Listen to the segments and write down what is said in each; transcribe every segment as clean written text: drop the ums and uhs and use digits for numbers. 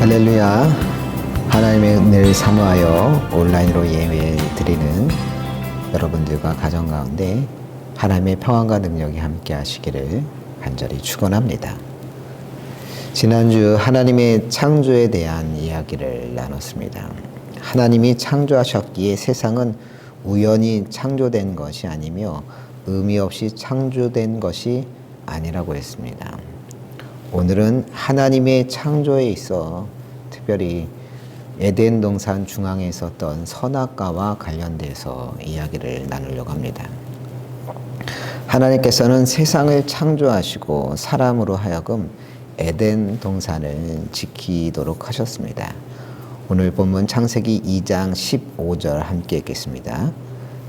할렐루야. 하나님의 은혜를 사모하여 온라인으로 예배 드리는 여러분들과 가정 가운데 하나님의 평안과 능력이 함께 하시기를 간절히 축원합니다. 지난주 하나님의 창조에 대한 이야기를 나눴습니다. 하나님이 창조하셨기에 세상은 우연히 창조된 것이 아니며 의미 없이 창조된 것이 아니라고 했습니다. 오늘은 하나님의 창조에 있어 특별히 에덴 동산 중앙에 있었던 선악과와 관련돼서 이야기를 나누려고 합니다. 하나님께서는 세상을 창조하시고 사람으로 하여금 에덴 동산을 지키도록 하셨습니다. 오늘 본문 창세기 2장 15절 함께 읽겠습니다.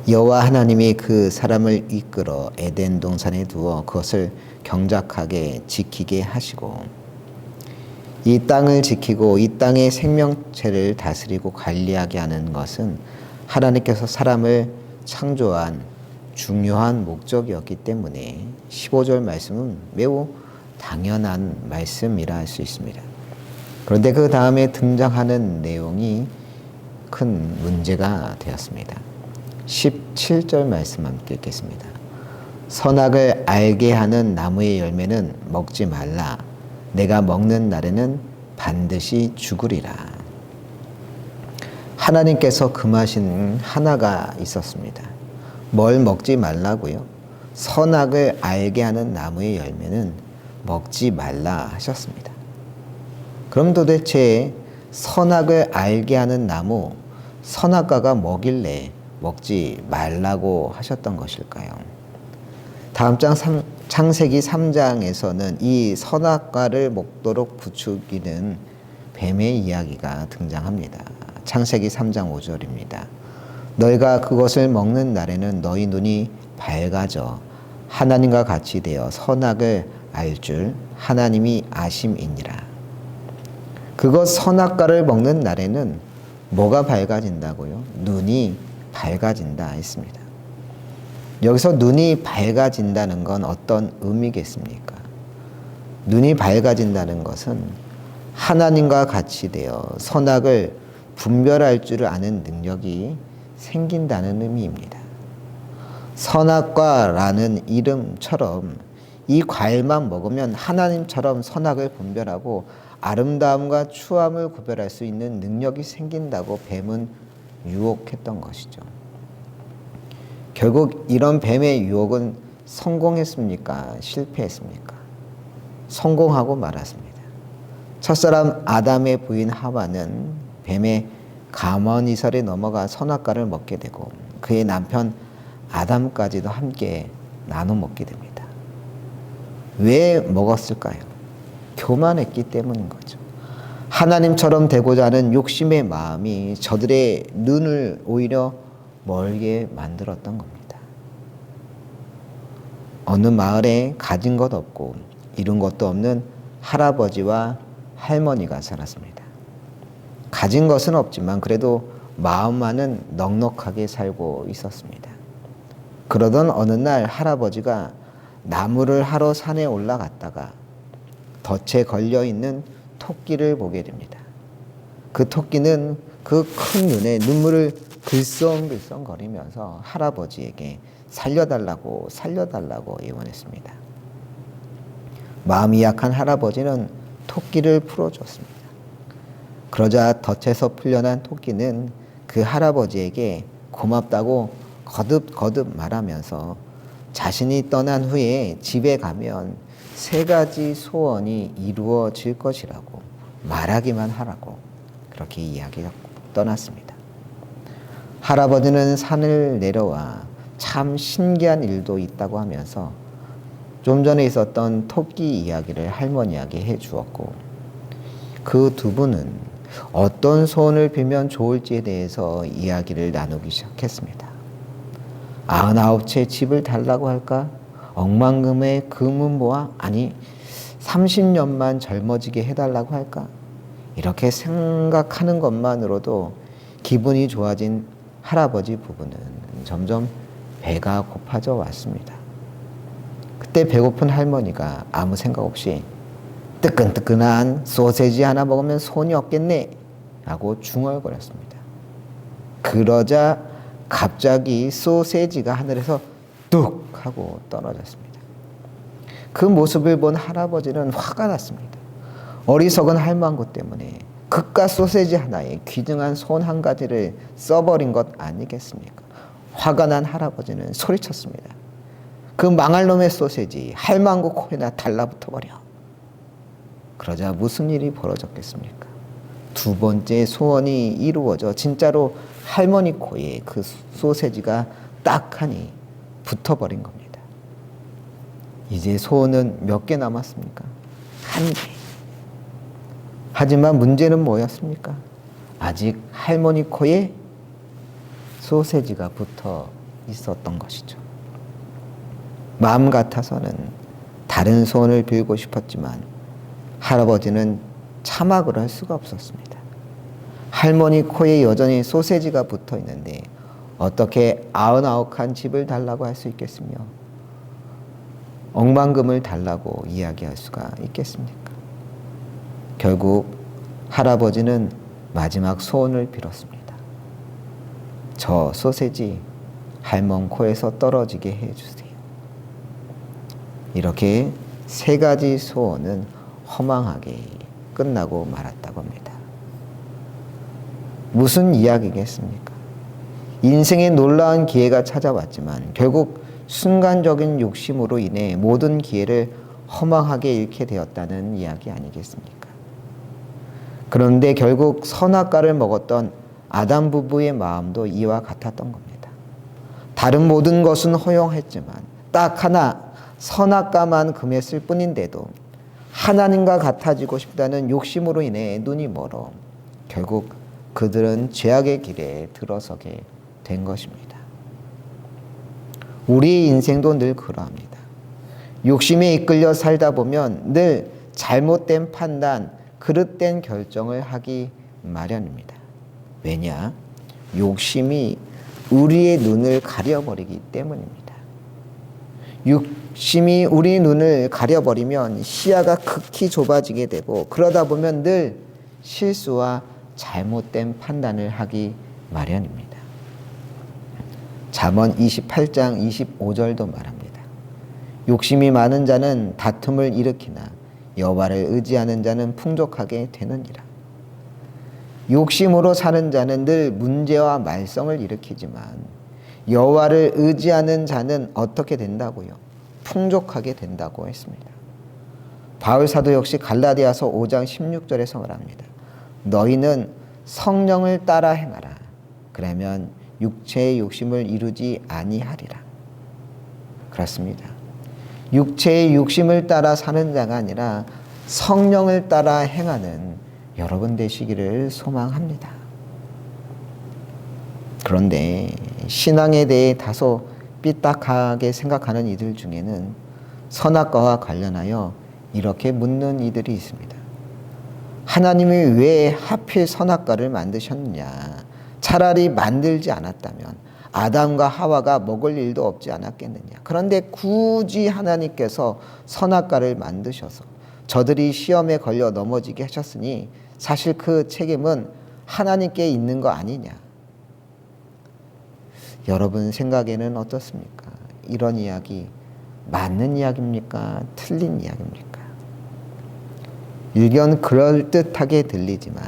여호와 하나님이 그 사람을 이끌어 에덴 동산에 두어 그것을 경작하게 지키게 하시고, 이 땅을 지키고 이 땅의 생명체를 다스리고 관리하게 하는 것은 하나님께서 사람을 창조한 중요한 목적이었기 때문에 15절 말씀은 매우 당연한 말씀이라 할 수 있습니다. 그런데 그 다음에 등장하는 내용이 큰 문제가 되었습니다. 17절 말씀 함께 읽겠습니다. 선악을 알게 하는 나무의 열매는 먹지 말라. 내가 먹는 날에는 반드시 죽으리라. 하나님께서 금하신 하나가 있었습니다. 뭘 먹지 말라고요? 선악을 알게 하는 나무의 열매는 먹지 말라 하셨습니다. 그럼 도대체 선악을 알게 하는 나무, 선악과가 뭐길래 먹지 말라고 하셨던 것일까요? 다음 장 창세기 3장에서는 이 선악과를 먹도록 부추기는 뱀의 이야기가 등장합니다. 창세기 3장 5절입니다. 너희가 그것을 먹는 날에는 너희 눈이 밝아져 하나님과 같이 되어 선악을 알 줄 하나님이 아심이니라. 그것 선악과를 먹는 날에는 뭐가 밝아진다고요? 눈이 밝아진다 했습니다. 여기서 눈이 밝아진다는 건 어떤 의미겠습니까? 눈이 밝아진다는 것은 하나님과 같이 되어 선악을 분별할 줄 아는 능력이 생긴다는 의미입니다. 선악과라는 이름처럼 이 과일만 먹으면 하나님처럼 선악을 분별하고 아름다움과 추함을 구별할 수 있는 능력이 생긴다고 뱀은 유혹했던 것이죠. 결국 이런 뱀의 유혹은 성공했습니까? 실패했습니까? 성공하고 말았습니다. 첫사람 아담의 부인 하와는 뱀의 감언이설에 넘어가 선악과를 먹게 되고 그의 남편 아담까지도 함께 나눠 먹게 됩니다. 왜 먹었을까요? 교만했기 때문인 거죠. 하나님처럼 되고자 하는 욕심의 마음이 저들의 눈을 오히려 멀게 만들었던 겁니다. 어느 마을에 가진 것 없고 이룬 것도 없는 할아버지와 할머니가 살았습니다. 가진 것은 없지만 그래도 마음만은 넉넉하게 살고 있었습니다. 그러던 어느 날 할아버지가 나무를 하러 산에 올라갔다가 덫에 걸려있는 토끼를 보게 됩니다. 그 토끼는 그 큰 눈에 눈물을 글썽글썽 거리면서 할아버지에게 살려달라고 애원했습니다. 마음이 약한 할아버지는 토끼를 풀어줬습니다. 그러자 덫에서 풀려난 토끼는 그 할아버지에게 고맙다고 거듭거듭 말하면서 자신이 떠난 후에 집에 가면 3가지 소원이 이루어질 것이라고 말하기만 하라고 그렇게 이야기하고 떠났습니다. 할아버지는 산을 내려와 참 신기한 일도 있다고 하면서 좀 전에 있었던 토끼 이야기를 할머니에게 해주었고 그 두 분은 어떤 소원을 빌면 좋을지에 대해서 이야기를 나누기 시작했습니다. 99채 집을 달라고 할까? 억만금의 금은 모아? 아니 30년만 젊어지게 해달라고 할까? 이렇게 생각하는 것만으로도 기분이 좋아진 할아버지 부부는 점점 배가 고파져 왔습니다. 그때 배고픈 할머니가 아무 생각 없이 뜨끈뜨끈한 소세지 하나 먹으면 손이 없겠네 하고 중얼거렸습니다. 그러자 갑자기 소세지가 하늘에서 뚝 하고 떨어졌습니다. 그 모습을 본 할아버지는 화가 났습니다. 어리석은 할망구 때문에 그깟 소세지 하나에 귀중한 손 한 가지를 써버린 것 아니겠습니까? 화가 난 할아버지는 소리쳤습니다. 그 망할 놈의 소세지 할망구 코에나 달라붙어버려. 그러자 무슨 일이 벌어졌겠습니까? 두 번째 소원이 이루어져 진짜로 할머니 코에 그 소세지가 딱 하니 붙어버린 겁니다. 이제 소원은 몇 개 남았습니까? 한 개. 하지만 문제는 뭐였습니까? 아직 할머니 코에 소세지가 붙어 있었던 것이죠. 마음 같아서는 다른 소원을 빌고 싶었지만 할아버지는 참아 그럴 수가 없었습니다. 할머니 코에 여전히 소세지가 붙어 있는데 어떻게 99칸 집을 달라고 할 수 있겠으며 억만금을 달라고 이야기할 수가 있겠습니까? 결국 할아버지는 마지막 소원을 빌었습니다. 저 소세지 할멈 코에서 떨어지게 해주세요. 이렇게 세 가지 소원은 허망하게 끝나고 말았다고 합니다. 무슨 이야기겠습니까? 인생에 놀라운 기회가 찾아왔지만 결국 순간적인 욕심으로 인해 모든 기회를 허망하게 잃게 되었다는 이야기 아니겠습니까? 그런데 결국 선악과를 먹었던 아담 부부의 마음도 이와 같았던 겁니다. 다른 모든 것은 허용했지만 딱 하나 선악과만 금했을 뿐인데도 하나님과 같아지고 싶다는 욕심으로 인해 눈이 멀어 결국 그들은 죄악의 길에 들어서게 된 것입니다. 우리의 인생도 늘 그러합니다. 욕심에 이끌려 살다 보면 늘 잘못된 판단, 그릇된 결정을 하기 마련입니다. 왜냐? 욕심이 우리의 눈을 가려버리기 때문입니다. 욕심이 우리 눈을 가려버리면 시야가 극히 좁아지게 되고 그러다 보면 늘 실수와 잘못된 판단을 하기 마련입니다. 잠언 28장 25절도 말합니다. 욕심이 많은 자는 다툼을 일으키나 여호와를 의지하는 자는 풍족하게 되느니라. 욕심으로 사는 자는 늘 문제와 말썽을 일으키지만 여호와를 의지하는 자는 어떻게 된다고요? 풍족하게 된다고 했습니다. 바울 사도 역시 갈라디아서 5장 16절에서 말합니다. 너희는 성령을 따라 행하라. 그러면 육체의 욕심을 이루지 아니하리라. 그렇습니다. 육체의 욕심을 따라 사는 자가 아니라 성령을 따라 행하는 여러분 되시기를 소망합니다. 그런데 신앙에 대해 다소 삐딱하게 생각하는 이들 중에는 선악과와 관련하여 이렇게 묻는 이들이 있습니다. 하나님이 왜 하필 선악과를 만드셨느냐? 차라리 만들지 않았다면 아담과 하와가 먹을 일도 없지 않았겠느냐? 그런데 굳이 하나님께서 선악과를 만드셔서 저들이 시험에 걸려 넘어지게 하셨으니 사실 그 책임은 하나님께 있는 거 아니냐? 여러분 생각에는 어떻습니까? 이런 이야기 맞는 이야기입니까? 틀린 이야기입니까? 일견 그럴듯하게 들리지만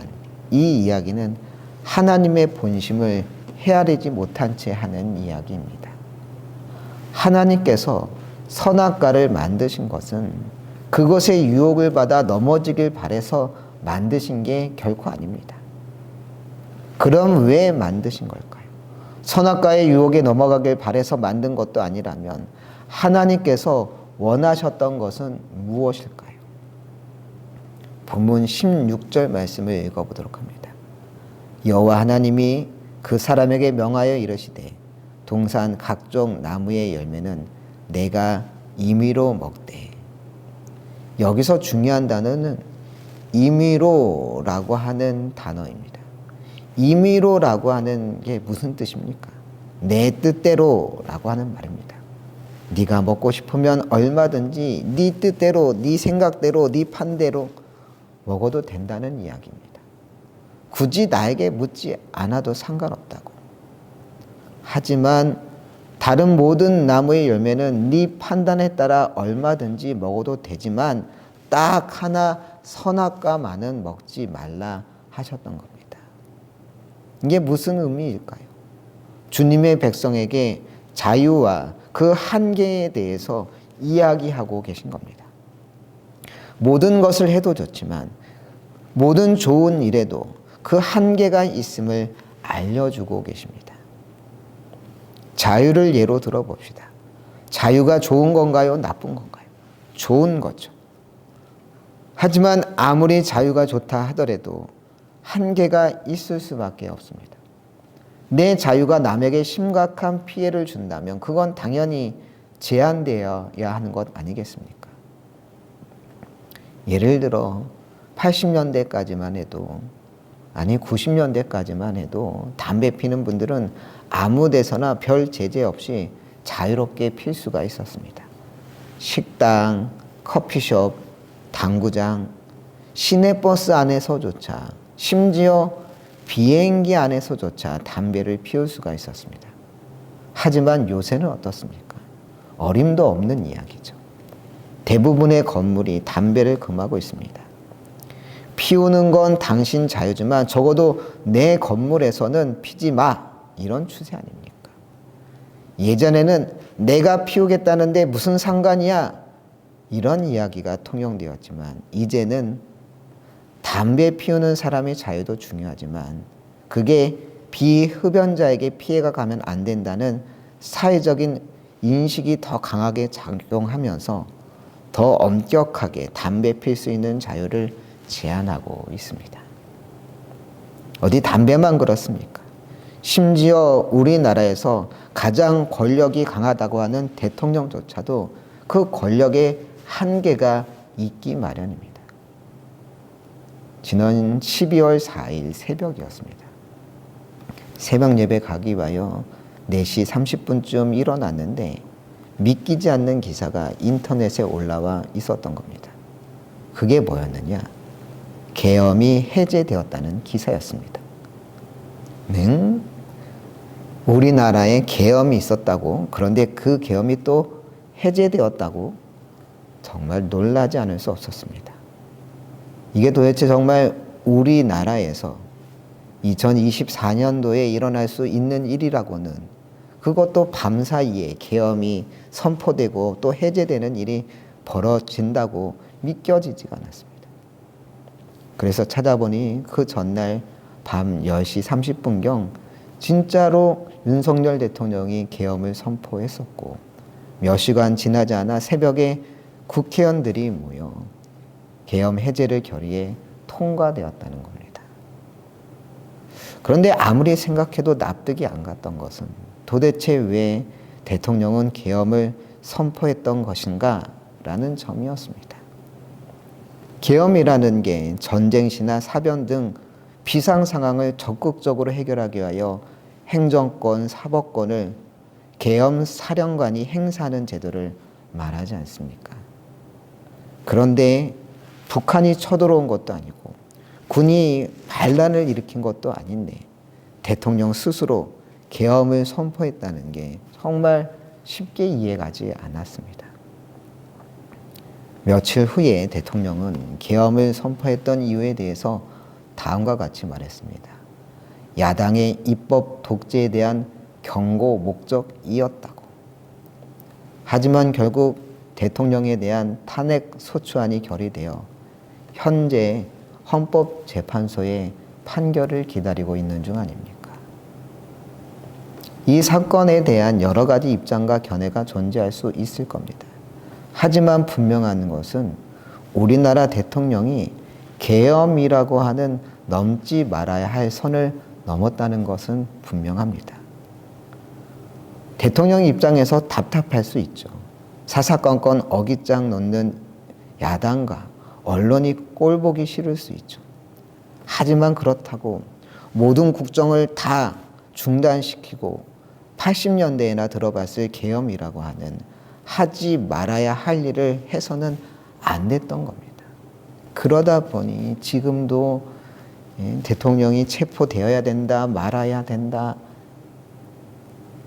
이 이야기는 하나님의 본심을 헤아리지 못한 채 하는 이야기입니다. 하나님께서 선악과를 만드신 것은 그것의 유혹을 받아 넘어지길 바라서 만드신 게 결코 아닙니다. 그럼 왜 만드신 걸까요? 선악과의 유혹에 넘어가길 바라서 만든 것도 아니라면 하나님께서 원하셨던 것은 무엇일까요? 본문 16절 말씀을 읽어보도록 합니다. 여호와 하나님이 그 사람에게 명하여 이르시되 동산 각종 나무의 열매는 내가 임의로 먹되. 여기서 중요한 단어는 임의로라고 하는 단어입니다. 임의로라고 하는 게 무슨 뜻입니까? 내 뜻대로라고 하는 말입니다. 네가 먹고 싶으면 얼마든지 네 뜻대로, 네 생각대로, 네 판대로 먹어도 된다는 이야기입니다. 굳이 나에게 묻지 않아도 상관없다고. 하지만 다른 모든 나무의 열매는 네 판단에 따라 얼마든지 먹어도 되지만 딱 하나 선악과만은 먹지 말라 하셨던 겁니다. 이게 무슨 의미일까요? 주님의 백성에게 자유와 그 한계에 대해서 이야기하고 계신 겁니다. 모든 것을 해도 좋지만 모든 좋은 일에도 그 한계가 있음을 알려주고 계십니다. 자유를 예로 들어봅시다. 자유가 좋은 건가요? 나쁜 건가요? 좋은 거죠. 하지만 아무리 자유가 좋다 하더라도 한계가 있을 수밖에 없습니다. 내 자유가 남에게 심각한 피해를 준다면 그건 당연히 제한되어야 하는 것 아니겠습니까? 예를 들어 80년대까지만 해도, 아니 90년대까지만 해도 담배 피는 분들은 아무 데서나 별 제재 없이 자유롭게 필 수가 있었습니다. 식당, 커피숍, 당구장, 시내버스 안에서조차, 심지어 비행기 안에서조차 담배를 피울 수가 있었습니다. 하지만 요새는 어떻습니까? 어림도 없는 이야기죠. 대부분의 건물이 담배를 금하고 있습니다. 피우는 건 당신 자유지만 적어도 내 건물에서는 피지 마, 이런 추세 아닙니까? 예전에는 내가 피우겠다는데 무슨 상관이야, 이런 이야기가 통용되었지만 이제는 담배 피우는 사람의 자유도 중요하지만 그게 비흡연자에게 피해가 가면 안 된다는 사회적인 인식이 더 강하게 작용하면서 더 엄격하게 담배 필 수 있는 자유를 제한하고 있습니다. 어디 담배만 그렇습니까? 심지어 우리나라에서 가장 권력이 강하다고 하는 대통령조차도 그 권력의 한계가 있기 마련입니다. 지난 12월 4일 새벽이었습니다. 새벽 예배 가기 위하여 4시 30분쯤 일어났는데 믿기지 않는 기사가 인터넷에 올라와 있었던 겁니다. 그게 뭐였느냐? 계엄이 해제되었다는 기사였습니다. 네? 우리나라에 계엄이 있었다고, 그런데 그 계엄이 또 해제되었다고? 정말 놀라지 않을 수 없었습니다. 이게 도대체 정말 우리나라에서 2024년도에 일어날 수 있는 일이라고는, 그것도 밤사이에 계엄이 선포되고 또 해제되는 일이 벌어진다고 믿겨지지가 않았습니다. 그래서 찾아보니 그 전날 밤 10시 30분경 진짜로 윤석열 대통령이 계엄을 선포했었고 몇 시간 지나지 않아 새벽에 국회의원들이 모여 계엄 해제를 결의해 통과되었다는 겁니다. 그런데 아무리 생각해도 납득이 안 갔던 것은 도대체 왜 대통령은 계엄을 선포했던 것인가 라는 점이었습니다. 계엄이라는 게 전쟁 시나 사변 등 비상 상황을 적극적으로 해결하기 위하여 행정권, 사법권을 계엄 사령관이 행사하는 제도를 말하지 않습니까? 그런데 북한이 쳐들어온 것도 아니고 군이 반란을 일으킨 것도 아닌데 대통령 스스로 계엄을 선포했다는 게 정말 쉽게 이해가지 않았습니다. 며칠 후에 대통령은 계엄을 선포했던 이유에 대해서 다음과 같이 말했습니다. 야당의 입법 독재에 대한 경고 목적이었다고. 하지만 결국 대통령에 대한 탄핵 소추안이 결의되어 현재 헌법재판소의 판결을 기다리고 있는 중 아닙니까? 이 사건에 대한 여러 가지 입장과 견해가 존재할 수 있을 겁니다. 하지만 분명한 것은 우리나라 대통령이 계엄이라고 하는 넘지 말아야 할 선을 넘었다는 것은 분명합니다. 대통령 입장에서 답답할 수 있죠. 사사건건 어깃장 놓는 야당과 언론이 꼴보기 싫을 수 있죠. 하지만 그렇다고 모든 국정을 다 중단시키고 80년대에나 들어봤을 계엄이라고 하는 하지 말아야 할 일을 해서는 안 됐던 겁니다. 그러다 보니 지금도 대통령이 체포되어야 된다, 말아야 된다,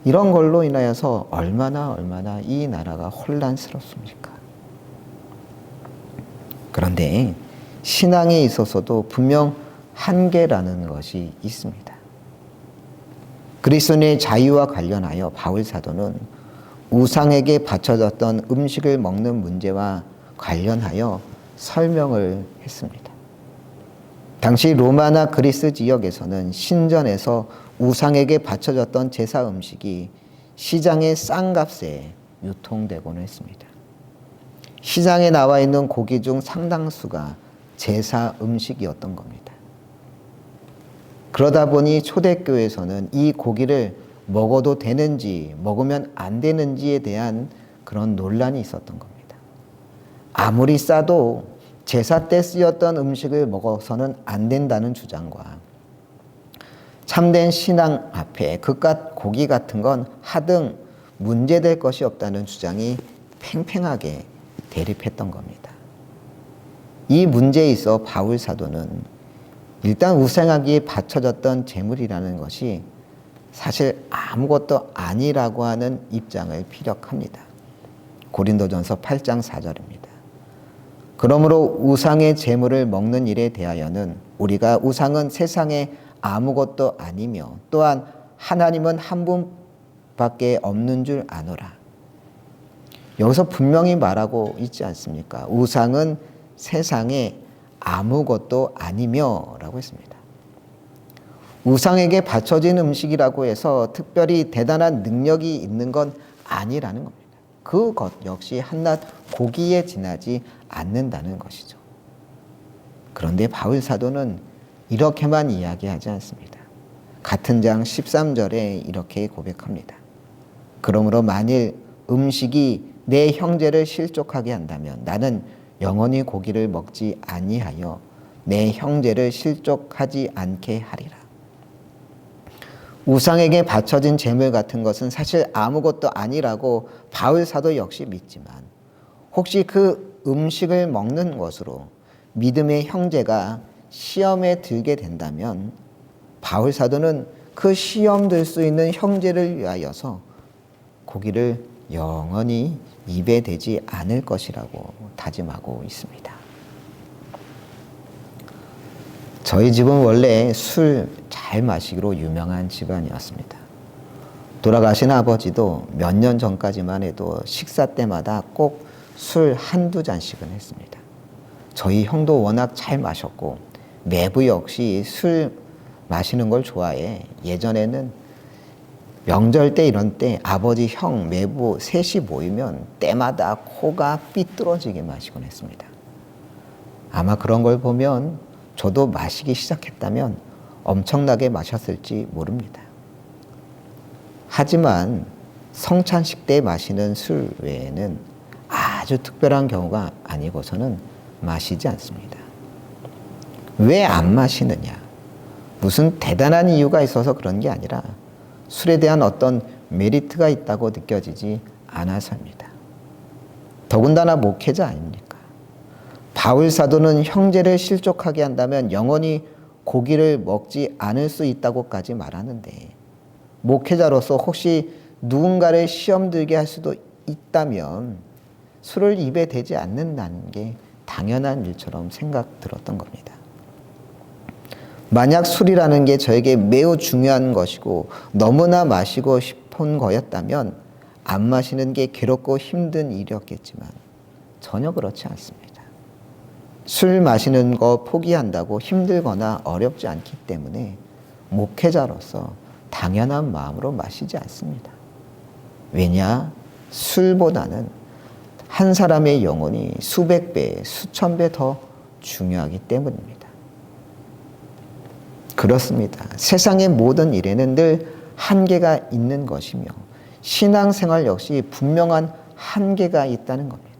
이런 걸로 인하여서 얼마나 이 나라가 혼란스럽습니까? 그런데 신앙에 있어서도 분명 한계라는 것이 있습니다. 그리스도인의 자유와 관련하여 바울 사도는 우상에게 바쳐졌던 음식을 먹는 문제와 관련하여 설명을 했습니다. 당시 로마나 그리스 지역에서는 신전에서 우상에게 바쳐졌던 제사 음식이 시장의 싼 값에 유통되곤 했습니다. 시장에 나와 있는 고기 중 상당수가 제사 음식이었던 겁니다. 그러다 보니 초대교회에서는 이 고기를 먹어도 되는지 먹으면 안 되는지에 대한 그런 논란이 있었던 겁니다. 아무리 싸도 제사 때 쓰였던 음식을 먹어서는 안 된다는 주장과 참된 신앙 앞에 그깟 고기 같은 건 하등 문제될 것이 없다는 주장이 팽팽하게 대립했던 겁니다. 이 문제에 있어 바울 사도는 일단 우상에게 바쳐졌던 제물이라는 것이 사실 아무것도 아니라고 하는 입장을 피력합니다. 고린도전서 8장 4절입니다. 그러므로 우상의 제물을 먹는 일에 대하여는 우리가 우상은 세상에 아무것도 아니며 또한 하나님은 한 분밖에 없는 줄 아노라. 여기서 분명히 말하고 있지 않습니까? 우상은 세상에 아무것도 아니며 라고 했습니다. 우상에게 바쳐진 음식이라고 해서 특별히 대단한 능력이 있는 건 아니라는 겁니다. 그것 역시 한낱 고기에 지나지 않는다는 것이죠. 그런데 바울 사도는 이렇게만 이야기하지 않습니다. 같은 장 13절에 이렇게 고백합니다. 그러므로 만일 음식이 내 형제를 실족하게 한다면 나는 영원히 고기를 먹지 아니하여 내 형제를 실족하지 않게 하리라. 우상에게 바쳐진 제물 같은 것은 사실 아무것도 아니라고 바울 사도 역시 믿지만 혹시 그 음식을 먹는 것으로 믿음의 형제가 시험에 들게 된다면 바울 사도는 그 시험 들 수 있는 형제를 위하여서 고기를 영원히 입에 대지 않을 것이라고 다짐하고 있습니다. 저희 집은 원래 술 잘 마시기로 유명한 집안이었습니다. 돌아가신 아버지도 몇 년 전까지만 해도 식사 때마다 꼭 술 한두 잔씩은 했습니다. 저희 형도 워낙 잘 마셨고 매부 역시 술 마시는 걸 좋아해 예전에는 명절 때 이런 때 아버지, 형, 매부 셋이 모이면 때마다 코가 삐뚤어지게 마시곤 했습니다. 아마 그런 걸 보면 저도 마시기 시작했다면 엄청나게 마셨을지 모릅니다. 하지만 성찬식 때 마시는 술 외에는 아주 특별한 경우가 아니고서는 마시지 않습니다. 왜 안 마시느냐? 무슨 대단한 이유가 있어서 그런 게 아니라 술에 대한 어떤 메리트가 있다고 느껴지지 않아서입니다. 더군다나 목회자 아닙니까? 바울 사도는 형제를 실족하게 한다면 영원히 고기를 먹지 않을 수 있다고까지 말하는데 목회자로서 혹시 누군가를 시험 들게 할 수도 있다면 술을 입에 대지 않는다는 게 당연한 일처럼 생각 들었던 겁니다. 만약 술이라는 게 저에게 매우 중요한 것이고 너무나 마시고 싶은 거였다면 안 마시는 게 괴롭고 힘든 일이었겠지만 전혀 그렇지 않습니다. 술 마시는 거 포기한다고 힘들거나 어렵지 않기 때문에 목회자로서 당연한 마음으로 마시지 않습니다. 왜냐? 술보다는 한 사람의 영혼이 수백 배, 수천 배 더 중요하기 때문입니다. 그렇습니다. 세상의 모든 일에는 늘 한계가 있는 것이며 신앙생활 역시 분명한 한계가 있다는 겁니다.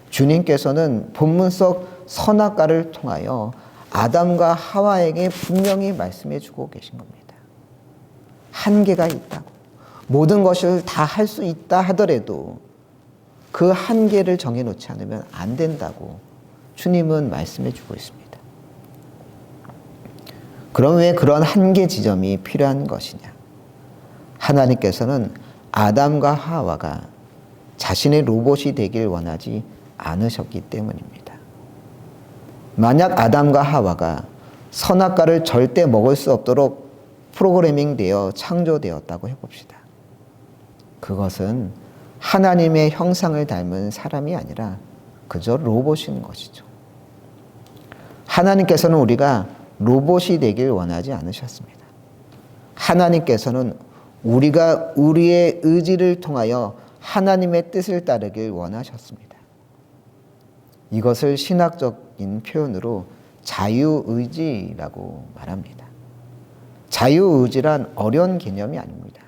주님께서는 본문 속 선악과를 통하여 아담과 하와에게 분명히 말씀해 주고 계신 겁니다. 한계가 있다고. 모든 것을 다 할 수 있다 하더라도 그 한계를 정해놓지 않으면 안 된다고 주님은 말씀해 주고 있습니다. 그럼 왜 그런 한계 지점이 필요한 것이냐? 하나님께서는 아담과 하와가 자신의 로봇이 되길 원하지 않으셨기 때문입니다. 만약 아담과 하와가 선악과를 절대 먹을 수 없도록 프로그래밍되어 창조되었다고 해봅시다. 그것은 하나님의 형상을 닮은 사람이 아니라 그저 로봇인 것이죠. 하나님께서는 우리가 로봇이 되길 원하지 않으셨습니다. 하나님께서는 우리가 우리의 의지를 통하여 하나님의 뜻을 따르길 원하셨습니다. 이것을 신학적인 표현으로 자유의지라고 말합니다. 자유의지란 어려운 개념이 아닙니다.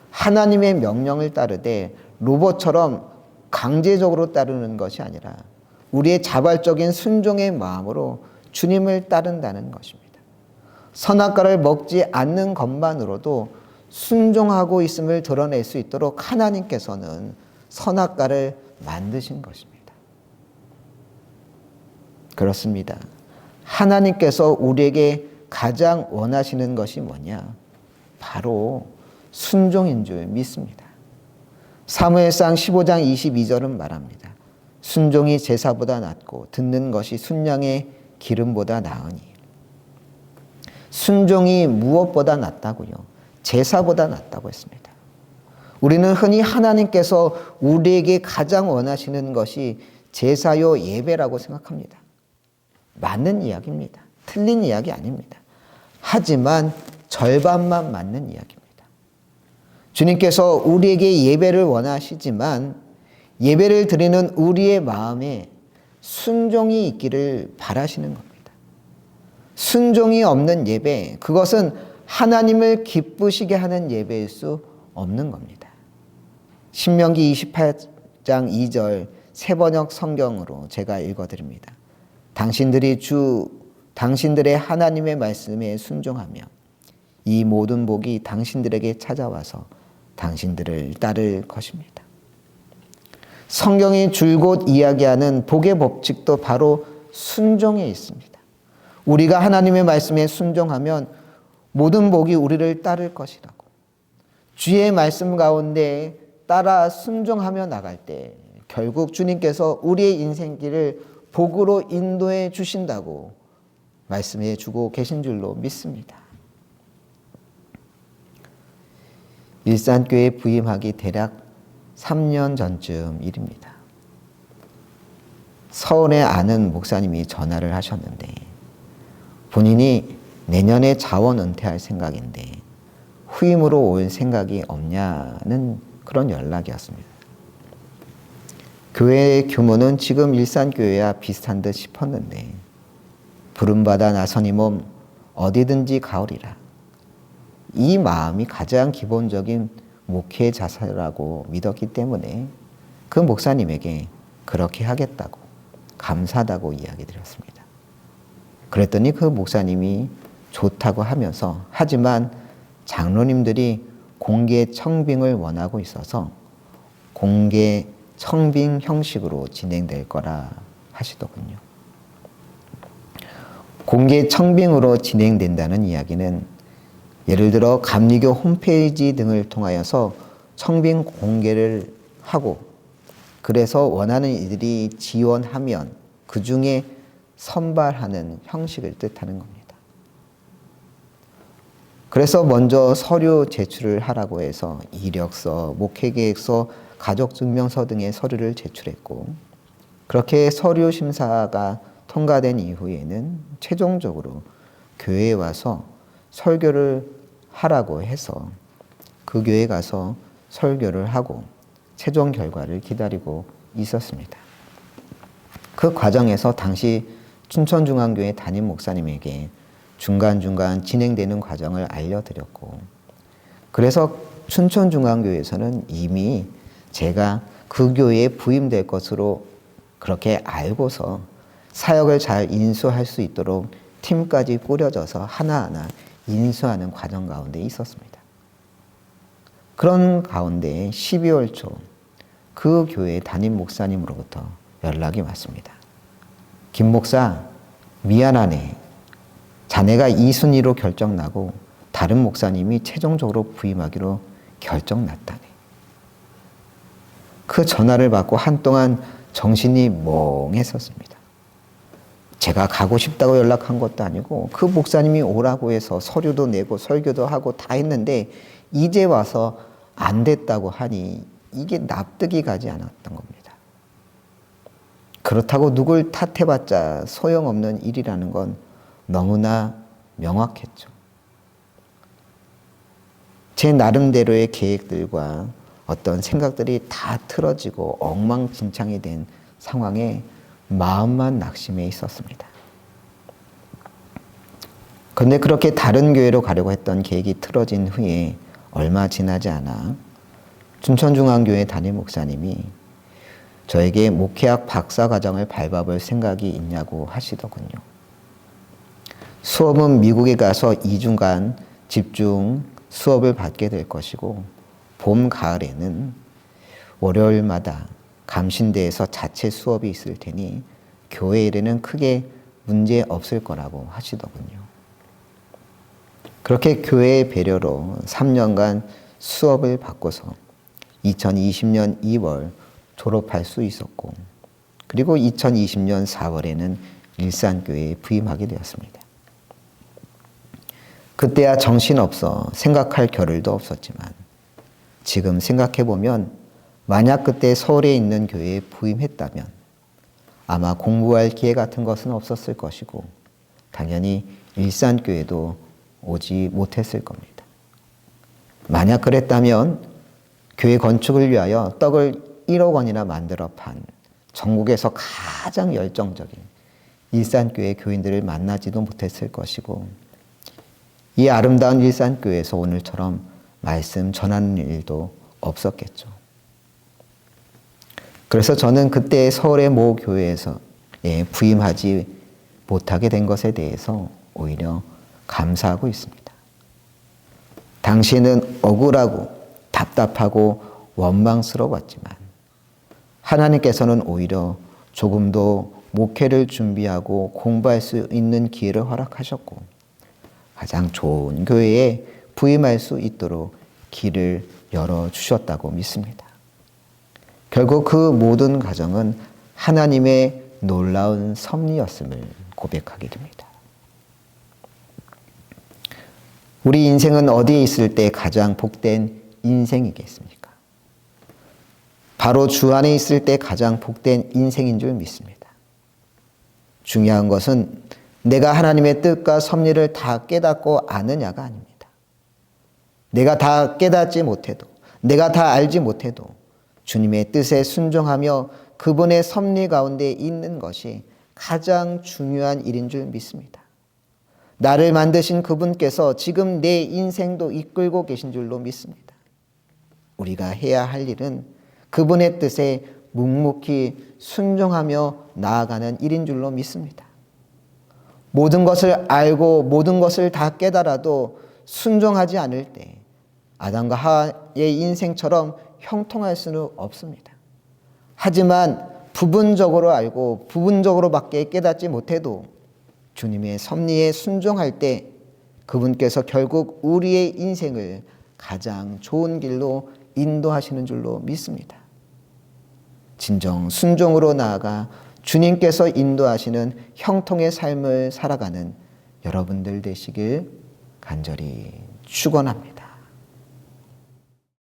하나님의 명령을 따르되 로봇처럼 강제적으로 따르는 것이 아니라 우리의 자발적인 순종의 마음으로 주님을 따른다는 것입니다. 선악과를 먹지 않는 것만으로도 순종하고 있음을 드러낼 수 있도록 하나님께서는 선악과를 만드신 것입니다. 그렇습니다. 하나님께서 우리에게 가장 원하시는 것이 뭐냐? 바로 순종인 줄 믿습니다. 사무엘상 15장 22절은 말합니다. 순종이 제사보다 낫고 듣는 것이 순양의 기름보다 나으니. 순종이 무엇보다 낫다고요? 제사보다 낫다고 했습니다. 우리는 흔히 하나님께서 우리에게 가장 원하시는 것이 제사요 예배라고 생각합니다. 맞는 이야기입니다. 틀린 이야기 아닙니다. 하지만 절반만 맞는 이야기입니다. 주님께서 우리에게 예배를 원하시지만 예배를 드리는 우리의 마음에 순종이 있기를 바라시는 겁니다. 순종이 없는 예배, 그것은 하나님을 기쁘시게 하는 예배일 수 없는 겁니다. 신명기 28장 2절 새번역 성경으로 제가 읽어드립니다. 당신들의 하나님의 말씀에 순종하며 이 모든 복이 당신들에게 찾아와서 당신들을 따를 것입니다. 성경이 줄곧 이야기하는 복의 법칙도 바로 순종에 있습니다. 우리가 하나님의 말씀에 순종하면 모든 복이 우리를 따를 것이라고. 주의 말씀 가운데 따라 순종하며 나갈 때 결국 주님께서 우리의 인생길을 복으로 인도해 주신다고 말씀해 주고 계신 줄로 믿습니다. 일산교회 부임하기 대략 3년 전쯤 일입니다. 서울에 아는 목사님이 전화를 하셨는데 본인이 내년에 자원 은퇴할 생각인데 후임으로 올 생각이 없냐는 그런 연락이었습니다. 교회의 규모는 지금 일산교회와 비슷한 듯 싶었는데 부름받아 나서니 몸 어디든지 가오리라. 이 마음이 가장 기본적인 목회 자세라고 믿었기 때문에 그 목사님에게 그렇게 하겠다고 감사하다고 이야기 드렸습니다. 그랬더니 그 목사님이 좋다고 하면서 하지만 장로님들이 공개 청빙을 원하고 있어서 공개 청빙 형식으로 진행될 거라 하시더군요. 공개 청빙으로 진행된다는 이야기는 예를 들어 감리교 홈페이지 등을 통하여서 청빙 공개를 하고 그래서 원하는 이들이 지원하면 그 중에 선발하는 형식을 뜻하는 겁니다. 그래서 먼저 서류 제출을 하라고 해서 이력서, 목회계획서, 가족증명서 등의 서류를 제출했고 그렇게 서류 심사가 통과된 이후에는 최종적으로 교회에 와서 설교를 하라고 해서 그 교회에 가서 설교를 하고 최종 결과를 기다리고 있었습니다. 그 과정에서 당시 춘천중앙교회 담임 목사님에게 중간중간 진행되는 과정을 알려드렸고 그래서 춘천중앙교회에서는 이미 제가 그 교회에 부임될 것으로 그렇게 알고서 사역을 잘 인수할 수 있도록 팀까지 꾸려져서 하나하나 인수하는 과정 가운데 있었습니다. 그런 가운데 12월 초 그 교회 담임 목사님으로부터 연락이 왔습니다. 김 목사, 미안하네. 자네가 이 순위로 결정나고 다른 목사님이 최종적으로 부임하기로 결정났다네. 그 전화를 받고 한동안 정신이 멍했었습니다. 제가 가고 싶다고 연락한 것도 아니고 그 목사님이 오라고 해서 서류도 내고 설교도 하고 다 했는데 이제 와서 안 됐다고 하니 이게 납득이 가지 않았던 겁니다. 그렇다고 누굴 탓해봤자 소용없는 일이라는 건 너무나 명확했죠. 제 나름대로의 계획들과 어떤 생각들이 다 틀어지고 엉망진창이 된 상황에 마음만 낙심해 있었습니다. 그런데 그렇게 다른 교회로 가려고 했던 계획이 틀어진 후에 얼마 지나지 않아 춘천중앙교회 담임 목사님이 저에게 목회학 박사과정을 밟아볼 생각이 있냐고 하시더군요. 수업은 미국에 가서 2주간 집중 수업을 받게 될 것이고 봄, 가을에는 월요일마다 감신대에서 자체 수업이 있을 테니 교회 일에는 크게 문제 없을 거라고 하시더군요. 그렇게 교회의 배려로 3년간 수업을 받고서 2020년 2월 졸업할 수 있었고 그리고 2020년 4월에는 일산교회에 부임하게 되었습니다. 그때야 정신없어 생각할 겨를도 없었지만 지금 생각해보면 만약 그때 서울에 있는 교회에 부임했다면 아마 공부할 기회 같은 것은 없었을 것이고 당연히 일산교회도 오지 못했을 겁니다. 만약 그랬다면 교회 건축을 위하여 떡을 1억 원이나 만들어 판 전국에서 가장 열정적인 일산교회 교인들을 만나지도 못했을 것이고 이 아름다운 일산교회에서 오늘처럼 말씀 전하는 일도 없었겠죠. 그래서 저는 그때 서울의 모 교회에서 부임하지 못하게 된 것에 대해서 오히려 감사하고 있습니다. 당시에는 억울하고 답답하고 원망스러웠지만 하나님께서는 오히려 조금 더 목회를 준비하고 공부할 수 있는 기회를 허락하셨고 가장 좋은 교회에 부임할 수 있도록 길을 열어주셨다고 믿습니다. 결국 그 모든 과정은 하나님의 놀라운 섭리였음을 고백하게 됩니다. 우리 인생은 어디에 있을 때 가장 복된 인생이겠습니까? 바로 주 안에 있을 때 가장 복된 인생인 줄 믿습니다. 중요한 것은 내가 하나님의 뜻과 섭리를 다 깨닫고 아느냐가 아닙니다. 내가 다 깨닫지 못해도, 내가 다 알지 못해도 주님의 뜻에 순종하며 그분의 섭리 가운데 있는 것이 가장 중요한 일인 줄 믿습니다. 나를 만드신 그분께서 지금 내 인생도 이끌고 계신 줄로 믿습니다. 우리가 해야 할 일은 그분의 뜻에 묵묵히 순종하며 나아가는 일인 줄로 믿습니다. 모든 것을 알고 모든 것을 다 깨달아도 순종하지 않을 때 아담과 하와의 인생처럼 형통할 수는 없습니다. 하지만 부분적으로 알고 부분적으로밖에 깨닫지 못해도 주님의 섭리에 순종할 때 그분께서 결국 우리의 인생을 가장 좋은 길로 인도하시는 줄로 믿습니다. 진정 순종으로 나아가 주님께서 인도하시는 형통의 삶을 살아가는 여러분들 되시길 간절히 축원합니다.